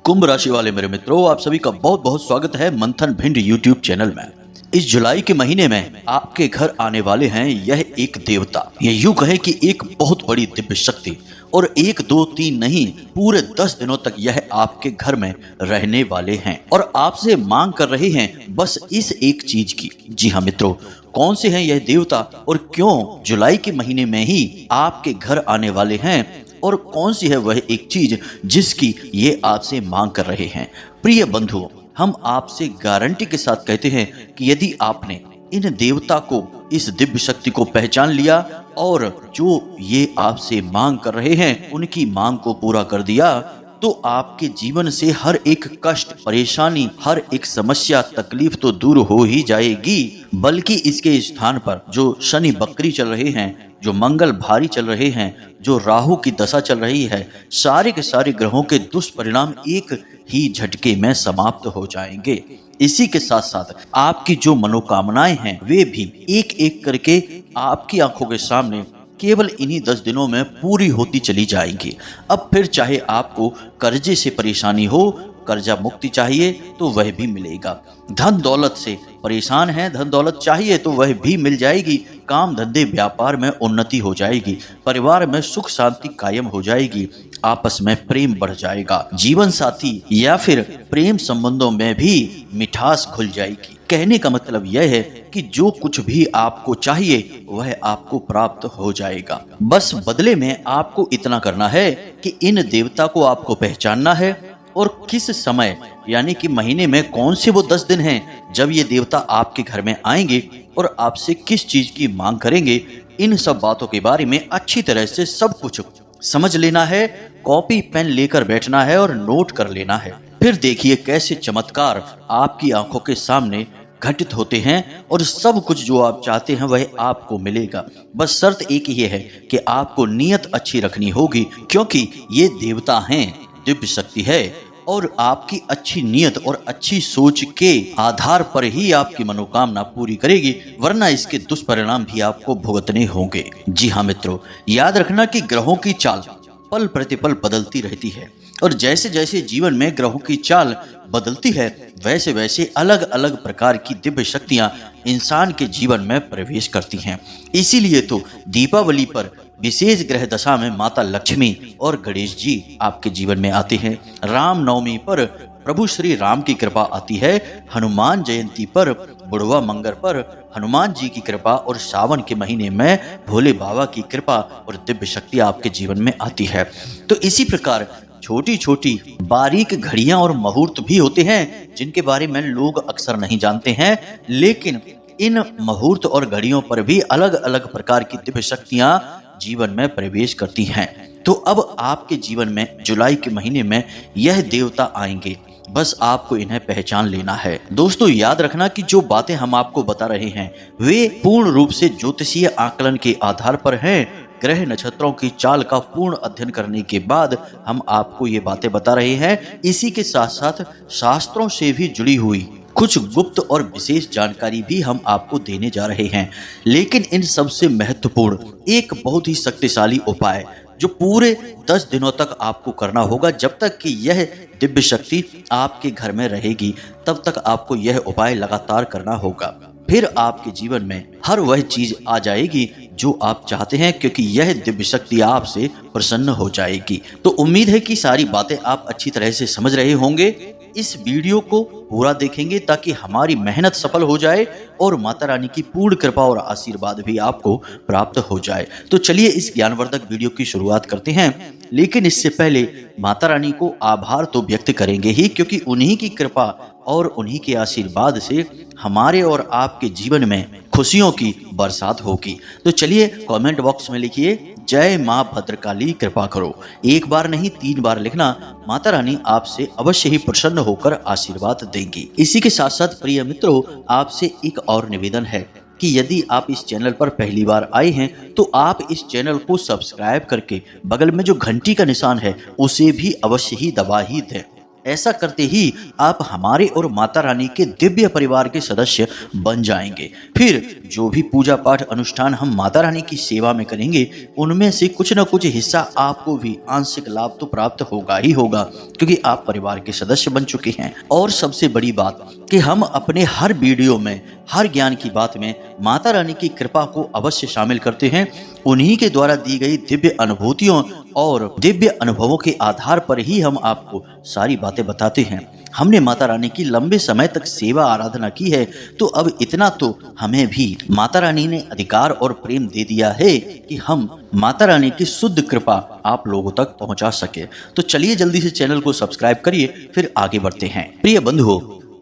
कुंभ राशि वाले मेरे मित्रों, आप सभी का बहुत बहुत स्वागत है मंथन भिंड यूट्यूब चैनल में। इस जुलाई के महीने में आपके घर आने वाले हैं यह एक देवता। ये यूं कहें कि एक बहुत बड़ी दिव्य शक्ति, और 1 2 3 नहीं, पूरे 10 दिनों तक यह आपके घर में रहने वाले हैं और आपसे मांग कर रहे हैं बस इस एक चीज की। जी हाँ मित्रों, कौन से हैं यह देवता और क्यों जुलाई के महीने में ही आपके घर आने वाले हैं, और कौन सी है वह एक चीज जिसकी ये आपसे मांग कर रहे हैं। प्रिय बंधुओं, हम आपसे गारंटी के साथ कहते हैं कि यदि आपने इन देवता को, इस दिव्य शक्ति को पहचान लिया और जो ये आपसे मांग कर रहे हैं उनकी मांग को पूरा कर दिया, तो आपके जीवन से हर एक कष्ट, परेशानी, हर एक समस्या, तकलीफ तो दूर हो ही जाएगी, बल्कि इसके स्थान पर जो शनि बकरी चल रहे हैं, जो मंगल भारी चल रहे हैं, जो राहु की दशा चल रही है, सारे के सारे ग्रहों के दुष्परिणाम एक ही झटके में समाप्त हो जाएंगे। इसी के साथ साथ आपकी जो मनोकामनाएं हैं वे भी एक एक करके आपकी आंखों के सामने केवल इन्हीं 10 दिनों में पूरी होती चली जाएंगी। अब फिर चाहे आपको कर्जे से परेशानी हो, कर्जा मुक्ति चाहिए तो वह भी मिलेगा, धन दौलत से परेशान है, धन दौलत चाहिए तो वह भी मिल जाएगी, काम धंधे व्यापार में उन्नति हो जाएगी, परिवार में सुख शांति कायम हो जाएगी, आपस में प्रेम बढ़ जाएगा, जीवन साथी या फिर प्रेम संबंधों में भी मिठास खुल जाएगी। कहने का मतलब यह है कि जो कुछ भी आपको चाहिए वह आपको प्राप्त हो जाएगा। बस बदले में आपको इतना करना है कि इन देवता को आपको पहचानना है और किस समय यानी कि महीने में कौन से वो 10 दिन हैं जब ये देवता आपके घर में आएंगे और आपसे किस चीज की मांग करेंगे, इन सब बातों के बारे में अच्छी तरह से सब कुछ समझ लेना है। कॉपी पेन लेकर बैठना है और नोट कर लेना है। फिर देखिए कैसे चमत्कार आपकी आंखों के सामने घटित होते हैं और सब कुछ जो आप चाहते हैं वह आपको मिलेगा। बस शर्त एक ही है कि आपको नीयत अच्छी रखनी होगी, क्योंकि ये देवता हैं, दिव्य शक्ति है और आपकी अच्छी नीयत और अच्छी सोच के आधार पर ही आपकी मनोकामना पूरी करेगी, वरना इसके दुष्परिणाम भी आपको भुगतने होंगे। जी हाँ मित्रों, याद रखना कि ग्रहों की चाल पल प्रतिपल बदलती रहती है और जैसे जैसे जीवन में ग्रहों की चाल बदलती है वैसे वैसे अलग अलग प्रकार की दिव्य शक्तियां इंसान के जीवन में प्रवेश करती हैं। इसीलिए तो दीपावली पर विशेष ग्रह दशा में माता लक्ष्मी और गणेश जी आपके जीवन में आते हैं। राम नवमी पर प्रभु श्री राम की कृपा आती है, हनुमान जयंती पर, बुढ़वा मंगर पर हनुमान जी की कृपा और सावन के महीने में भोले बाबा की कृपा और दिव्य शक्ति आपके जीवन में आती है। तो इसी प्रकार छोटी छोटी बारीक घड़ियां और मुहूर्त भी होते हैं जिनके बारे में लोग अक्सर नहीं जानते हैं, लेकिन इन मुहूर्त और घड़ियों पर भी अलग अलग प्रकार की दिव्य शक्तियां जीवन में प्रवेश करती हैं। तो अब आपके जीवन में जुलाई के महीने में यह देवता आएंगे, बस आपको इन्हें पहचान लेना है। दोस्तों याद रखना कि जो बातें हम आपको बता रहे हैं वे पूर्ण रूप से ज्योतिषीय आकलन के आधार पर हैं। ग्रह नक्षत्रों की चाल का पूर्ण अध्ययन करने के बाद हम आपको ये बातें बता रहे हैं। इसी के साथ साथ शास्त्रों से भी जुड़ी हुई कुछ गुप्त और विशेष जानकारी भी हम आपको देने जा रहे हैं। लेकिन इन सबसे महत्वपूर्ण एक बहुत ही शक्तिशाली उपाय जो पूरे 10 दिनों तक आपको करना होगा, जब तक कि यह दिव्य शक्ति आपके घर में रहेगी तब तक आपको यह उपाय लगातार करना होगा। फिर आपके जीवन में हर वह चीज आ जाएगी जो आप चाहते हैं, क्योंकि यह दिव्य शक्ति आपसे प्रसन्न हो जाएगी। तो उम्मीद है कि सारी बातें आप अच्छी तरह से समझ रहे होंगे। इस वीडियो को पूरा देखेंगे ताकि हमारी मेहनत सफल हो जाए और माता रानी की पूर्ण कृपा और आशीर्वाद भी आपको प्राप्त हो जाए। तो चलिए इस ज्ञानवर्धक वीडियो की शुरुआत करते हैं, लेकिन इससे पहले माता रानी को आभार तो व्यक्त करेंगे ही, क्योंकि उन्हीं की कृपा और उन्हीं के आशीर्वाद से हमारे और आपके जीवन में खुशियों की बरसात होगी। तो चलिए कमेंट बॉक्स में लिखिए जय माँ भद्रकाली कृपा करो। एक बार नहीं 3 बार लिखना, माता रानी आपसे अवश्य ही प्रसन्न होकर आशीर्वाद देंगी। इसी के साथ साथ प्रिय मित्रों, आपसे एक और निवेदन है कि यदि आप इस चैनल पर पहली बार आए हैं तो आप इस चैनल को सब्सक्राइब करके बगल में जो घंटी का निशान है उसे भी अवश्य ही दबा ही दें, ऐसा करते ही आप हमारे और माता रानी के दिव्य परिवार के सदस्य बन जाएंगे। फिर जो भी पूजा पाठ अनुष्ठान हम माता रानी की सेवा में करेंगे, उनमें से कुछ न कुछ हिस्सा आपको भी आंशिक लाभ तो प्राप्त होगा ही होगा, क्योंकि आप परिवार के सदस्य बन चुके हैं। और सबसे बड़ी बात कि हम अपने हर वीडियो में, हर ज्ञान की बात में माता रानी की कृपा को अवश्य शामिल करते हैं। उन्हीं के द्वारा दी गई दिव्य अनुभूतियों और दिव्य अनुभवों के आधार पर ही हम आपको सारी बातें बताते हैं। हमने माता रानी की लंबे समय तक सेवा आराधना की है, तो अब इतना तो हमें भी माता रानी ने अधिकार और प्रेम दे दिया है कि हम माता रानी की शुद्ध कृपा आप लोगों तक पहुंचा सके। तो चलिए जल्दी से चैनल को सब्सक्राइब करिए, फिर आगे बढ़ते हैं। प्रिय बंधुओं,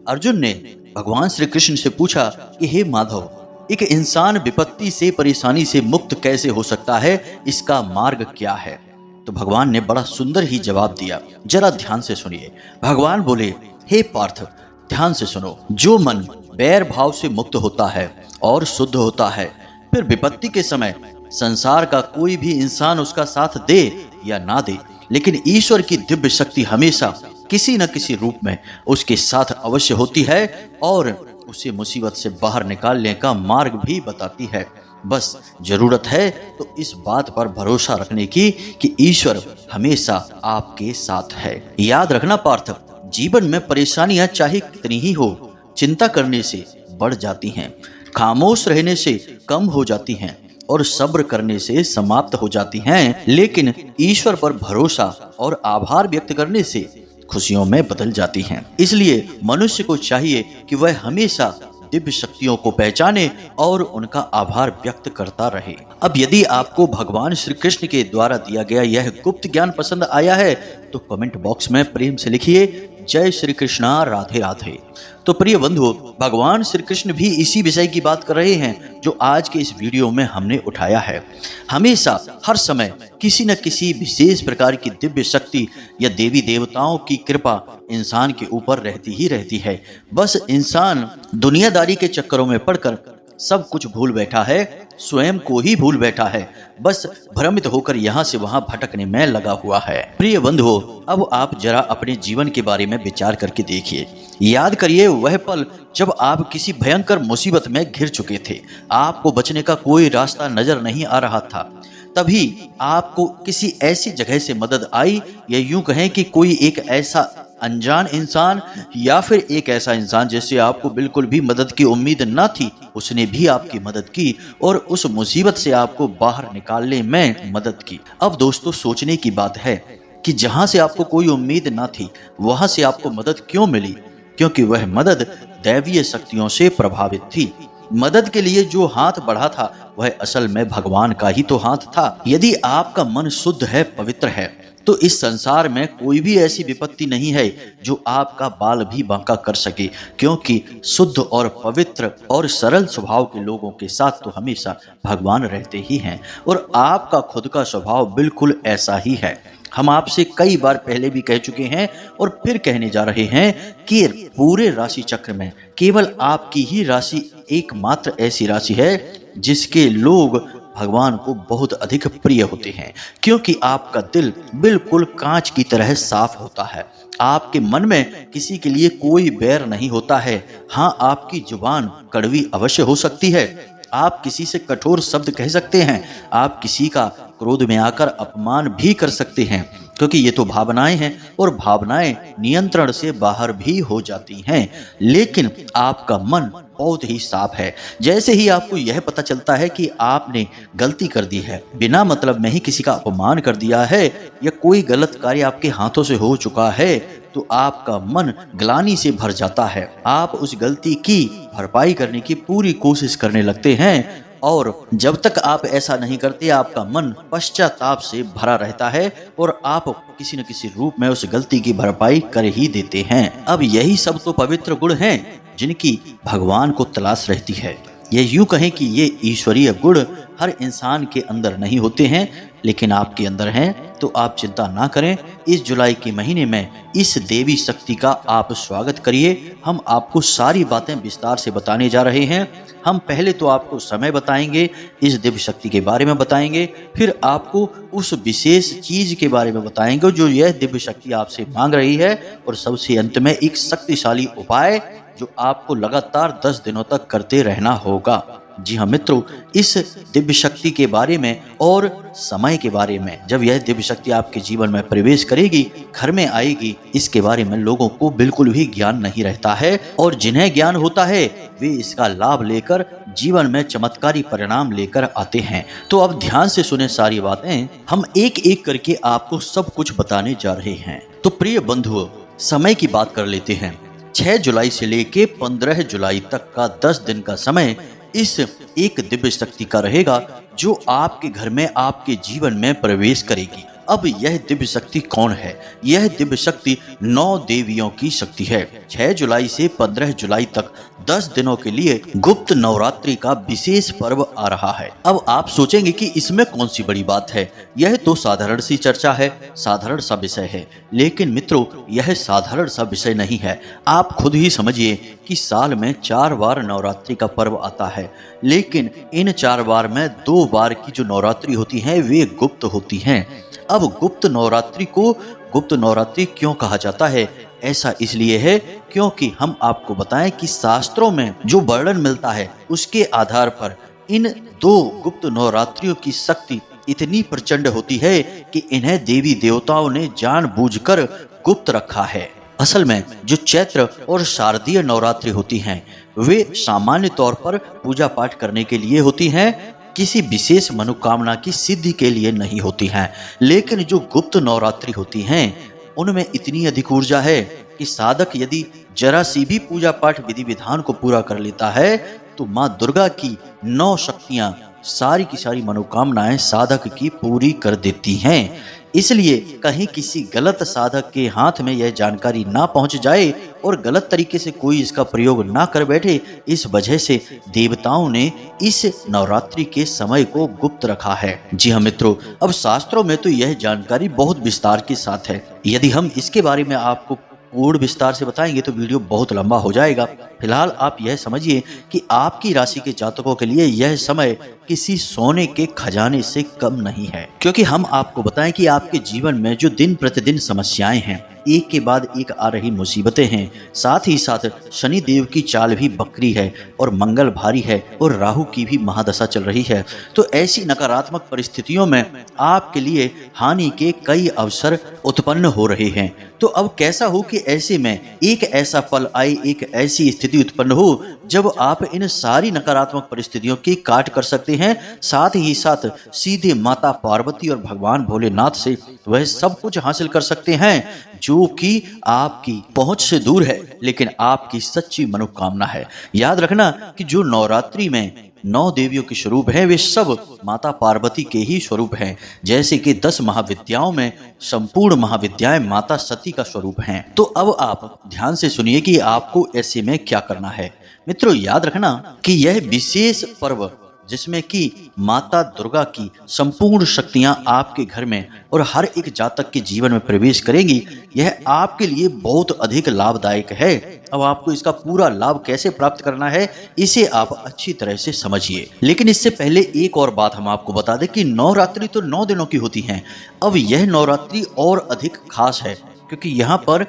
अर्जुन ने भगवान श्री कृष्ण से पूछा कि हे माधव, एक इंसान विपत्ति से, परेशानी से मुक्त कैसे हो सकता है, इसका मार्ग क्या है? तो भगवान ने बड़ा सुंदर ही जवाब दिया, जरा ध्यान से सुनिए। भगवान बोले, हे पार्थ, ध्यान से सुनो। जो मन बैर भाव से मुक्त होता है और शुद्ध होता है, फिर विपत्ति के समय संसार का कोई भी इंसान उसका साथ दे या ना दे, लेकिन ईश्वर की दिव्य शक्ति हमेशा किसी न किसी रूप में उसके साथ अवश्य होती है और उसे मुसीबत से बाहर निकालने का मार्ग भी बताती है। बस जरूरत है तो इस बात पर भरोसा रखने की कि ईश्वर हमेशा आपके साथ है। याद रखना पार्थ, जीवन में परेशानियां चाहे कितनी ही हो, चिंता करने से बढ़ जाती हैं, खामोश रहने से कम हो जाती हैं और सब्र करने से समाप्त हो जाती हैं, लेकिन ईश्वर पर भरोसा और आभार व्यक्त करने से खुशियों में बदल जाती हैं। इसलिए मनुष्य को चाहिए कि वह हमेशा दिव्य शक्तियों को पहचाने और उनका आभार व्यक्त करता रहे। अब यदि आपको भगवान श्री कृष्ण के द्वारा दिया गया यह गुप्त ज्ञान पसंद आया है तो कमेंट बॉक्स में प्रेम से लिखिए, जय श्री कृष्णा, राधे राधे। तो प्रिय बंधुओं, भगवान श्री कृष्ण भी इसी विषय की बात कर रहे हैं जो आज के इस वीडियो में हमने उठाया है। हमेशा हर समय किसी न किसी विशेष प्रकार की दिव्य शक्ति या देवी देवताओं की कृपा इंसान के ऊपर रहती ही रहती है। बस इंसान दुनियादारी के चक्करों में पड़कर सब कुछ भूल बैठा है, स्वयं को ही भूल बैठा है, बस भ्रमित होकर यहाँ से वहाँ भटकने में लगा हुआ है। प्रिय बंधुओं, अब आप जरा अपने जीवन के बारे में विचार करके देखिए। याद करिए वह पल जब आप किसी भयंकर मुसीबत में घिर चुके थे, आपको बचने का कोई रास्ता नजर नहीं आ रहा था। तभी आपको किसी ऐसी जगह से मदद आई, या यूं कहें कि कोई एक ऐसा अनजान इंसान या फिर एक ऐसा इंसान जिससे आपको बिल्कुल भी मदद की उम्मीद न थी, उसने भी आपकी मदद की और उस मुसीबत से आपको बाहर निकालने में मदद की। अब दोस्तों, सोचने की बात है कि जहां से आपको कोई उम्मीद न थी, वहां से आपको मदद क्यों मिली? क्योंकि वह मदद दैवीय शक्तियों से प्रभावित थी। मदद के लिए जो हाथ बढ़ा था वह असल में भगवान का ही तो हाथ था। यदि आपका मन शुद्ध है, पवित्र है, तो इस संसार में कोई भी ऐसी विपत्ति नहीं है जो आपका बाल भी बांका कर सके, क्योंकि शुद्ध और पवित्र और सरल स्वभाव के लोगों के साथ तो हमेशा भगवान रहते ही हैं और आपका खुद का स्वभाव बिल्कुल ऐसा ही है। हम आपसे कई बार पहले भी कह चुके हैं और फिर कहने जा रहे हैं कि पूरे राशि चक्र में केवल आपकी ही राशि एकमात्र ऐसी राशि है जिसके लोग भगवान को बहुत अधिक प्रिय होते हैं, क्योंकि आपका दिल बिल्कुल कांच की तरह साफ होता है। आपके मन में किसी के लिए कोई बैर नहीं होता है। हाँ, आपकी जुबान कड़वी अवश्य हो सकती है, आप किसी से कठोर शब्द कह सकते हैं, आप किसी का क्रोध में आकर अपमान भी कर सकते हैं, क्योंकि ये तो भावनाएं हैं और भावनाएं नियंत्रण से बाहर भी हो जाती हैं। लेकिन आपका मन बहुत ही साफ है। जैसे ही आपको यह पता चलता है कि आपने गलती कर दी है, बिना मतलब में ही किसी का अपमान कर दिया है या कोई गलत कार्य आपके हाथों से हो चुका है, तो आपका मन ग्लानि से भर जाता है। आप उस गलती की भरपाई करने की पूरी कोशिश करने लगते हैं और जब तक आप ऐसा नहीं करते, आपका मन पश्चाताप से भरा रहता है और आप किसी न किसी रूप में उस गलती की भरपाई कर ही देते हैं। अब यही सब तो पवित्र गुण हैं जिनकी भगवान को तलाश रहती है। ये यूं कहें कि ये ईश्वरीय गुण हर इंसान के अंदर नहीं होते हैं, लेकिन आपके अंदर हैं। तो आप चिंता ना करें। इस जुलाई के महीने में इस देवी शक्ति का आप स्वागत करिए। हम आपको सारी बातें विस्तार से बताने जा रहे हैं। हम पहले तो आपको समय बताएंगे, इस दिव्य शक्ति के बारे में बताएंगे, फिर आपको उस विशेष चीज के बारे में बताएंगे जो यह दिव्य शक्ति आपसे मांग रही है, और सबसे अंत में एक शक्तिशाली उपाय जो आपको लगातार 10 दिनों तक करते रहना होगा। जी हाँ मित्रों, इस दिव्य शक्ति के बारे में और समय के बारे में, जब यह दिव्य शक्ति आपके जीवन में प्रवेश करेगी, घर में आएगी, इसके बारे में लोगों को बिल्कुल भी ज्ञान नहीं रहता है, और जिन्हें ज्ञान होता है वे इसका लाभ लेकर जीवन में चमत्कारी परिणाम लेकर आते हैं। तो अब ध्यान से सुने सारी बातें, हम एक एक करके आपको सब कुछ बताने जा रहे हैं। तो प्रिय बंधुओं, समय की बात कर लेते हैं। 6 जुलाई से लेके 15 जुलाई तक का 10 दिन का समय इस एक दिव्य शक्ति का रहेगा जो आपके घर में, आपके जीवन में प्रवेश करेगी। अब यह दिव्य शक्ति कौन है? यह दिव्य शक्ति 9 देवियों की शक्ति है। 6 जुलाई से 15 जुलाई तक 10 दिनों के लिए गुप्त नवरात्रि का विशेष पर्व आ रहा है। अब आप सोचेंगे कि इसमें कौन सी बड़ी बात है, यह तो साधारण सी चर्चा है, साधारण सा विषय है। लेकिन मित्रों, यह साधारण सा विषय नहीं है। आप खुद ही समझिए कि साल में 4 बार नवरात्रि का पर्व आता है, लेकिन इन 4 बार में 2 बार की जो नवरात्रि होती है वे गुप्त होती हैं। अब गुप्त नवरात्रि को गुप्त नवरात्रि क्यों कहा जाता है? ऐसा इसलिए है क्योंकि हम आपको बताएं कि शास्त्रों में जो वर्णन मिलता है उसके आधार पर इन 2 गुप्त नवरात्रियों की शक्ति इतनी प्रचंड होती है कि इन्हें देवी देवताओं ने जानबूझकर गुप्त रखा है। असल में जो चैत्र और शारदीय नवरात्रि होती हैं वे सामान्य तौर पर पूजा पाठ करने के लिए होती हैं, किसी विशेष मनोकामना की सिद्धि के लिए नहीं होती हैं। लेकिन जो गुप्त नवरात्रि होती हैं उनमें इतनी अधिक ऊर्जा है कि साधक यदि जरा सी भी पूजा पाठ विधि विधान को पूरा कर लेता है तो माँ दुर्गा की 9 शक्तियां सारी की सारी मनोकामनाएं साधक की पूरी कर देती हैं। इसलिए कहीं किसी गलत साधक के हाथ में यह जानकारी ना पहुंच जाए और गलत तरीके से कोई इसका प्रयोग ना कर बैठे, इस वजह से देवताओं ने इस नवरात्रि के समय को गुप्त रखा है। जी हाँ मित्रों, अब शास्त्रों में तो यह जानकारी बहुत विस्तार के साथ है। यदि हम इसके बारे में आपको पूर्ण विस्तार से बताएंगे तो वीडियो बहुत लंबा हो जाएगा। फिलहाल आप यह समझिए कि आपकी राशि के जातकों के लिए यह समय किसी सोने के खजाने से कम नहीं है, क्योंकि हम आपको बताएं कि आपके जीवन में जो दिन प्रतिदिन समस्याएं हैं, एक के बाद एक आ रही मुसीबतें हैं, साथ ही साथ शनि देव की चाल भी बकरी है और मंगल भारी है और राहु की भी महादशा चल रही है। तो ऐसी नकारात्मक परिस्थितियों में आपके लिए हानि के कई अवसर उत्पन्न हो रहे हैं। तो अब कैसा हो कि ऐसे में एक ऐसा पल आए, एक ऐसी स्थिति उत्पन्न हो जब आप इन सारी नकारात्मक परिस्थितियों की काट कर सकते हैं, साथ ही साथ सीधे माता पार्वती और भगवान भोलेनाथ से वह सब कुछ हासिल कर सकते हैं जो कि आपकी पहुंच से दूर है, लेकिन आपकी सच्ची मनोकामना है। याद रखना कि जो नवरात्रि में 9 देवियों के स्वरूप हैं वे सब माता पार्वती के ही स्वरूप हैं। जैसे कि 10 महाविद्याओं में संपूर्ण महाविद्याएं माता सती का स्वरूप हैं। तो अब आप ध्यान से सुनिए कि आपको ऐसे में क्या करना है। मित्रों, याद रखना कि यह विशेष पर्व जिसमें कि माता दुर्गा की संपूर्ण शक्तियां आपके घर में और हर एक जातक के जीवन में प्रवेश करेंगी, यह आपके लिए बहुत अधिक लाभदायक है। अब आपको इसका पूरा लाभ कैसे प्राप्त करना है इसे आप अच्छी तरह से समझिए। लेकिन इससे पहले एक और बात हम आपको बता दें कि नवरात्रि तो 9 दिनों की होती हैं। अब यह नवरात्रि और अधिक खास है क्योंकि यहाँ पर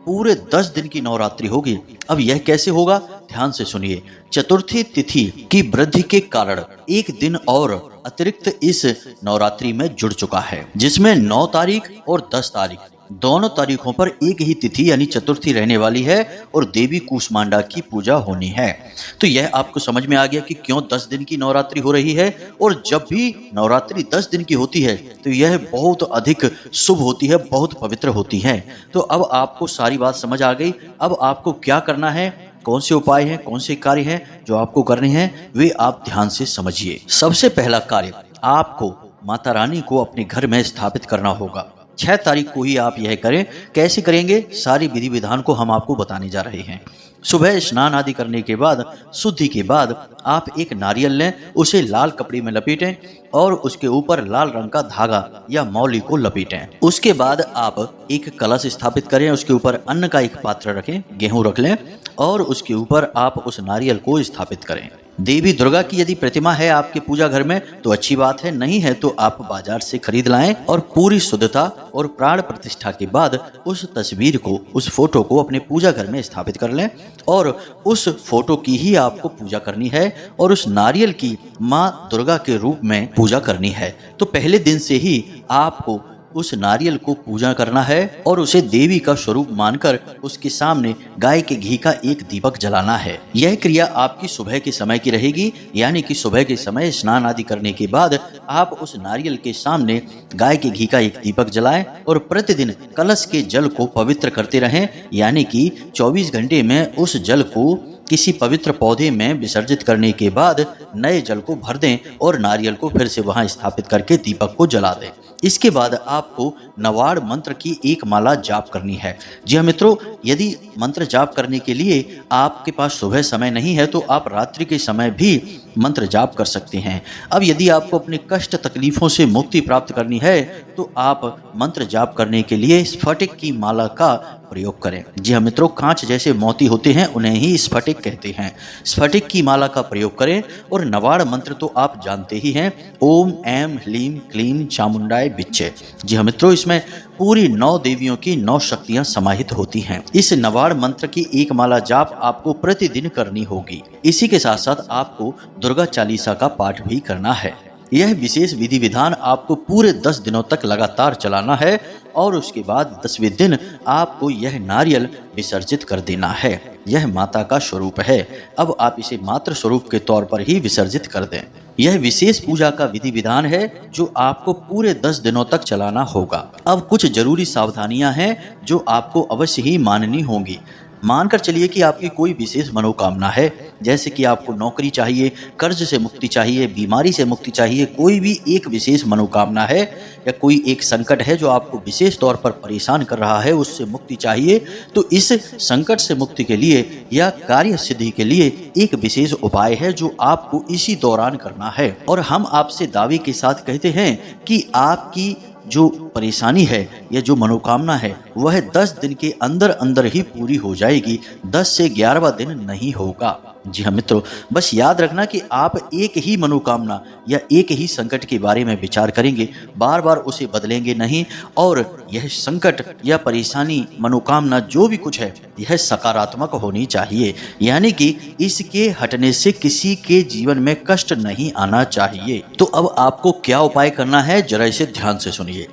पूरे 10 दिन की नवरात्रि होगी। अब यह कैसे होगा, ध्यान से सुनिए। चतुर्थी तिथि की वृद्धि के कारण एक दिन और अतिरिक्त इस नवरात्रि में जुड़ चुका है, जिसमें 9 तारीख और 10 तारीख दोनों तारीखों पर एक ही तिथि यानी चतुर्थी रहने वाली है और देवी कूष्मांडा की पूजा होनी है। तो यह आपको समझ में आ गया कि क्यों 10 दिन की नवरात्रि हो रही है। और जब भी नवरात्रि 10 दिन की होती है तो यह बहुत अधिक शुभ होती है, बहुत पवित्र होती है। तो अब आपको सारी बात समझ आ गई। अब आपको क्या करना है, कौन से उपाय हैं, कौन से कार्य हैं जो आपको करने हैं, वे आप ध्यान से समझिए। सबसे पहला कार्य, आपको माता रानी को अपने घर में स्थापित करना होगा। 6 तारीख को ही आप यह करें। कैसे करेंगे, सारी विधि विधान को हम आपको बताने जा रहे हैं। सुबह स्नान आदि करने के बाद, शुद्धि के बाद आप एक नारियल लें, उसे लाल कपड़े में लपेटें और उसके ऊपर लाल रंग का धागा या मौली को लपेटें। उसके बाद आप एक कलश स्थापित करें, उसके ऊपर अन्न का एक पात्र रखें, गेहूं रख लें और उसके ऊपर आप उस नारियल को स्थापित करें। देवी दुर्गा की यदि प्रतिमा है आपके पूजा घर में तो अच्छी बात है, नहीं है तो आप बाजार से खरीद लाएं और पूरी शुद्धता और प्राण प्रतिष्ठा के बाद उस तस्वीर को, उस फोटो को अपने पूजा घर में स्थापित कर लें और उस फोटो की ही आपको पूजा करनी है और उस नारियल की माँ दुर्गा के रूप में पूजा करनी है। तो पहले दिन से ही आपको उस नारियल को पूजा करना है और उसे देवी का स्वरूप मानकर उसके सामने गाय के घी का एक दीपक जलाना है। यह क्रिया आपकी सुबह के समय की रहेगी, यानी कि सुबह के समय स्नान आदि करने के बाद आप उस नारियल के सामने गाय के घी का एक दीपक जलाएं और प्रतिदिन कलश के जल को पवित्र करते रहें, यानी कि 24 घंटे में उस जल को किसी पवित्र पौधे में विसर्जित करने के बाद नए जल को भर दें और नारियल को फिर से वहां स्थापित करके दीपक को जला दें। इसके बाद आपको नवाड़ मंत्र की एक माला जाप करनी है। जी हाँ मित्रों, यदि मंत्र जाप करने के लिए आपके पास सुबह समय नहीं है तो आप रात्रि के समय भी मंत्र जाप कर सकते हैं। अब यदि आपको अपने कष्ट तकलीफों से मुक्ति प्राप्त करनी है तो आप मंत्र जाप करने के लिए स्फटिक की माला का प्रयोग करें। जी हाँ मित्रों, कांच जैसे मोती होते हैं उन्हें ही स्फटिक कहते हैं। स्फटिक की माला का प्रयोग करें और नवाड़ मंत्र तो आप जानते ही हैं, ओम ऐम ह्लीम क्लीम चामुंडाय बिच्चे। जी हाँ मित्रों, इसमें पूरी 9 देवियों की 9 शक्तियां समाहित होती हैं। इस नवाड़ मंत्र की एक माला जाप आपको प्रतिदिन करनी होगी। इसी के साथ साथ आपको दुर्गा चालीसा का पाठ भी करना है। यह विशेष विधि विधान आपको पूरे 10 दिनों तक लगातार चलाना है और उसके बाद 10वें दिन आपको यह नारियल विसर्जित कर देना है। यह माता का स्वरूप है, अब आप इसे मातृ स्वरूप के तौर पर ही विसर्जित कर दें। यह विशेष पूजा का विधि विधान है जो आपको पूरे 10 दिनों तक चलाना होगा। अब कुछ जरूरी सावधानियां हैं जो आपको अवश्य ही माननी होंगी। मानकर चलिए कि आपकी कोई विशेष मनोकामना है, जैसे कि आपको नौकरी चाहिए, कर्ज से मुक्ति चाहिए, बीमारी से मुक्ति चाहिए, कोई भी एक विशेष मनोकामना है या कोई एक संकट है जो आपको विशेष तौर पर परेशान कर रहा है, उससे मुक्ति चाहिए, तो इस संकट से मुक्ति के लिए या कार्य सिद्धि के लिए एक विशेष उपाय है जो आपको इसी दौरान करना है। और हम आपसे दावे के साथ कहते हैं कि आपकी जो परेशानी है या जो मनोकामना है वह 10 दिन के अंदर अंदर ही पूरी हो जाएगी, 10 से 11वां दिन नहीं होगा। जी हाँ मित्रों, बस याद रखना कि आप एक ही मनोकामना या एक ही संकट के बारे में विचार करेंगे, बार बार उसे बदलेंगे नहीं और यह संकट या परेशानी, मनोकामना जो भी कुछ है यह सकारात्मक होनी चाहिए, यानी कि इसके हटने से किसी के जीवन में कष्ट नहीं आना चाहिए। तो अब आपको क्या उपाय करना है, जरा इसे ध्यान से सुनिए।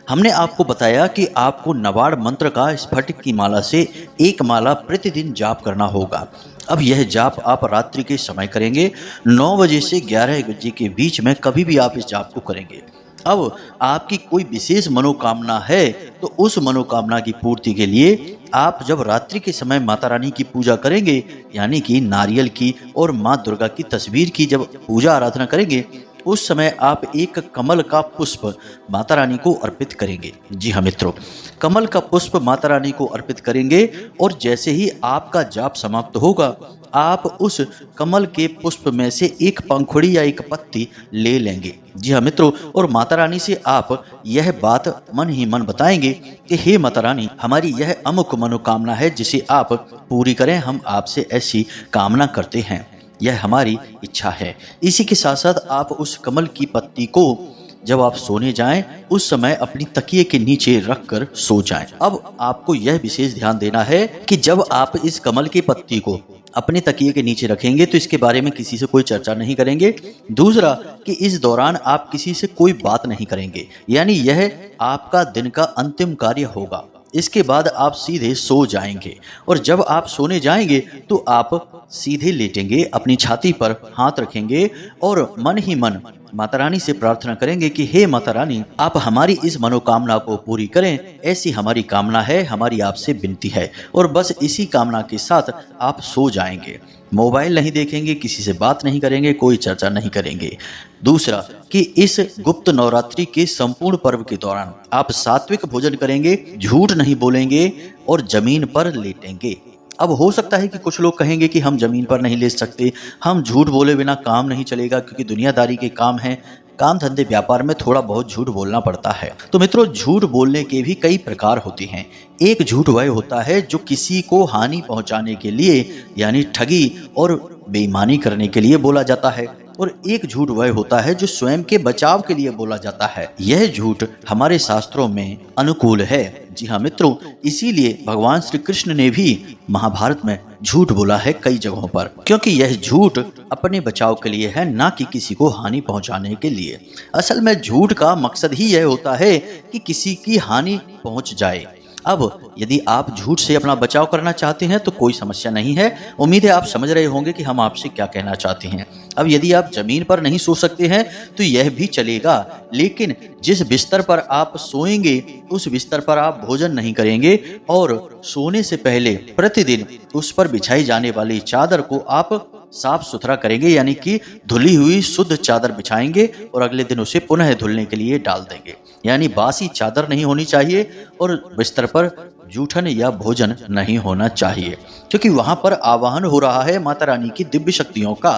हमने आपको बताया कि आपको नवाड़ मंत्र का स्फटिक की माला से एक माला प्रतिदिन जाप करना होगा। अब यह जाप आप रात्रि के समय करेंगे, 9 बजे से 11 बजे के बीच में कभी भी आप इस जाप को करेंगे। अब आपकी कोई विशेष मनोकामना है तो उस मनोकामना की पूर्ति के लिए आप जब रात्रि के समय माता रानी की पूजा करेंगे, यानी कि नारियल की और माँ दुर्गा की तस्वीर की जब पूजा आराधना करेंगे, उस समय आप एक कमल का पुष्प माता रानी को अर्पित करेंगे। जी हाँ मित्रों, कमल का पुष्प माता रानी को अर्पित करेंगे और जैसे ही आपका जाप समाप्त होगा आप उस कमल के पुष्प में से एक पंखुड़ी या एक पत्ती ले लेंगे। जी हाँ मित्रों, और माता रानी से आप यह बात मन ही मन बताएंगे कि हे माता रानी, हमारी यह अमुक मनोकामना है जिसे आप पूरी करें, हम आपसे ऐसी कामना करते हैं, यह हमारी इच्छा है। इसी के साथ साथ आप उस कमल की पत्ती को जब आप सोने जाएं उस समय अपनी तकिए के नीचे रखकर सो जाएं। अब आपको यह विशेष ध्यान देना है कि जब आप इस कमल की पत्ती को अपने तकिए के नीचे रखेंगे तो इसके बारे में किसी से कोई चर्चा नहीं करेंगे। दूसरा कि इस दौरान आप किसी से कोई बात नहीं करेंगे, यानी यह आपका दिन का अंतिम कार्य होगा। इसके बाद आप सीधे सो जाएंगे और जब आप सोने जाएंगे तो आप सीधे लेटेंगे, अपनी छाती पर हाथ रखेंगे और मन ही मन माता रानी से प्रार्थना करेंगे कि हे माता रानी, आप हमारी इस मनोकामना को पूरी करें, ऐसी हमारी कामना है, हमारी आपसे विनती है। और बस इसी कामना के साथ आप सो जाएंगे। मोबाइल नहीं देखेंगे, किसी से बात नहीं करेंगे, कोई चर्चा नहीं करेंगे। दूसरा कि इस गुप्त नवरात्रि के संपूर्ण पर्व के दौरान आप सात्विक भोजन करेंगे, झूठ नहीं बोलेंगे और जमीन पर लेटेंगे। अब हो सकता है कि कुछ लोग कहेंगे कि हम जमीन पर नहीं लेट सकते, हम झूठ बोले बिना काम नहीं चलेगा, क्योंकि दुनियादारी के काम हैं, काम धंधे व्यापार में थोड़ा बहुत झूठ बोलना पड़ता है। तो मित्रों, झूठ बोलने के भी कई प्रकार होते हैं। एक झूठ वह होता है जो किसी को हानि पहुंचाने के लिए यानी ठगी और बेईमानी करने के लिए बोला जाता है, और एक झूठ वह होता है जो स्वयं के बचाव के लिए बोला जाता है। यह झूठ हमारे शास्त्रों में अनुकूल है। जी हाँ मित्रों, इसीलिए भगवान श्री कृष्ण ने भी महाभारत में झूठ बोला है कई जगहों पर, क्योंकि यह झूठ अपने बचाव के लिए है, ना कि किसी को हानि पहुंचाने के लिए। असल में झूठ का मकसद ही यह होता है कि किसी की हानि पहुंच जाए। अब यदि आप झूठ से अपना बचाव करना चाहते हैं तो कोई समस्या नहीं है। उम्मीद है आप समझ रहे होंगे कि हम आपसे क्या कहना चाहते हैं। अब यदि आप जमीन पर नहीं सो सकते हैं तो यह भी चलेगा, लेकिन जिस बिस्तर पर आप सोएंगे उस बिस्तर पर आप भोजन नहीं करेंगे, और सोने से पहले प्रतिदिन उस पर बिछाई जाने वाली चादर को आप साफ सुथरा करेंगे, यानी कि धुली हुई शुद्ध चादर बिछाएंगे और अगले दिन उसे पुनः धुलने के लिए डाल देंगे। यानी बासी चादर नहीं होनी चाहिए और बिस्तर पर जूठन या भोजन नहीं होना चाहिए, क्योंकि वहां पर आवाहन हो रहा है माता रानी की दिव्य शक्तियों का,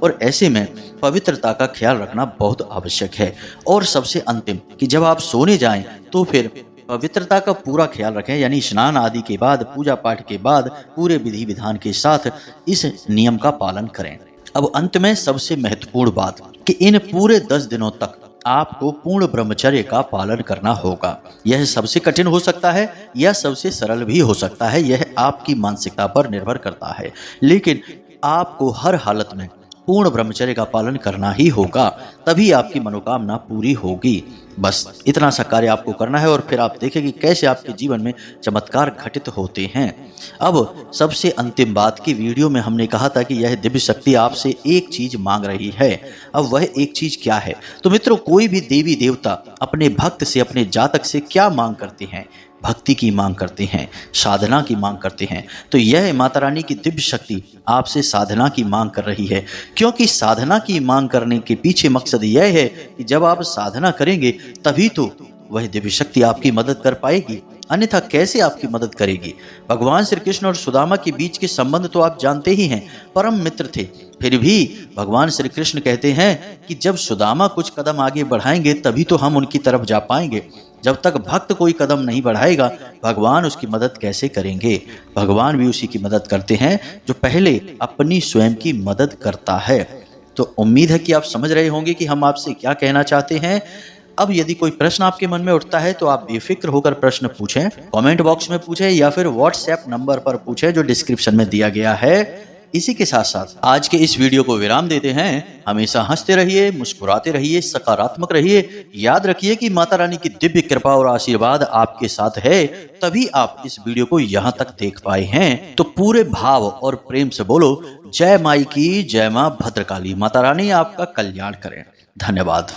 और ऐसे में पवित्रता का ख्याल रखना बहुत आवश्यक है। और सबसे अंतिम कि जब आप सोने जाएं तो फिर पवित्रता का पूरा ख्याल रखें, यानी स्नान आदि के बाद, पूजा पाठ के बाद पूरे विधि विधान के साथ इस नियम का पालन करें। अब अंत में सबसे महत्वपूर्ण बात कि इन पूरे 10 दिनों तक आपको पूर्ण ब्रह्मचर्य का पालन करना होगा। यह सबसे कठिन हो सकता है या सबसे सरल भी हो सकता है, यह आपकी मानसिकता पर निर्भर करता है, लेकिन आपको हर हालत में पूर्ण ब्रह्मचर्य का पालन करना ही होगा, तभी आपकी मनोकामना पूरी होगी। बस इतना सा कार्य आपको करना है और फिर आप देखें कि कैसे आपके जीवन में चमत्कार घटित होते हैं। अब सबसे अंतिम बात की वीडियो में हमने कहा था कि यह दिव्य शक्ति आपसे एक चीज मांग रही है। अब वह एक चीज क्या है? तो मित्रों, कोई भी देवी देवता अपने भक्त से, अपने जातक से क्या मांग करते हैं? भक्ति की मांग करते हैं, साधना की मांग करते हैं। तो यह माता रानी की दिव्य शक्ति आपसे साधना की मांग कर रही है, क्योंकि साधना की मांग करने के पीछे मकसद यह है कि जब आप साधना करेंगे तभी तो वह दिव्य शक्ति आपकी मदद कर पाएगी, अन्यथा कैसे आपकी मदद करेगी? भगवान श्री कृष्ण और सुदामा के बीच के संबंध तो आप जानते ही हैं, परम मित्र थे। फिर भी भगवान श्री कृष्ण कहते हैं कि जब सुदामा कुछ कदम आगे बढ़ाएंगे तभी तो हम उनकी तरफ जा पाएंगे। जब तक भक्त कोई कदम नहीं बढ़ाएगा, भगवान उसकी मदद कैसे करेंगे? भगवान भी उसी की मदद करते हैं जो पहले अपनी स्वयं की मदद करता है। तो उम्मीद है कि आप समझ रहे होंगे कि हम आपसे क्या कहना चाहते हैं। अब यदि कोई प्रश्न आपके मन में उठता है तो आप बेफिक्र होकर प्रश्न पूछें, कमेंट बॉक्स में पूछें या फिर व्हाट्सएप नंबर पर पूछें जो डिस्क्रिप्शन में दिया गया है। इसी के साथ साथ आज के इस वीडियो को विराम देते हैं। हमेशा हंसते रहिए, मुस्कुराते रहिए, सकारात्मक रहिए। याद रखिए कि माता रानी की दिव्य कृपा और आशीर्वाद आपके साथ है, तभी आप इस वीडियो को यहाँ तक देख पाए हैं। तो पूरे भाव और प्रेम से बोलो, जय माई की जय, माँ भद्रकाली। माता रानी आपका कल्याण करें। धन्यवाद।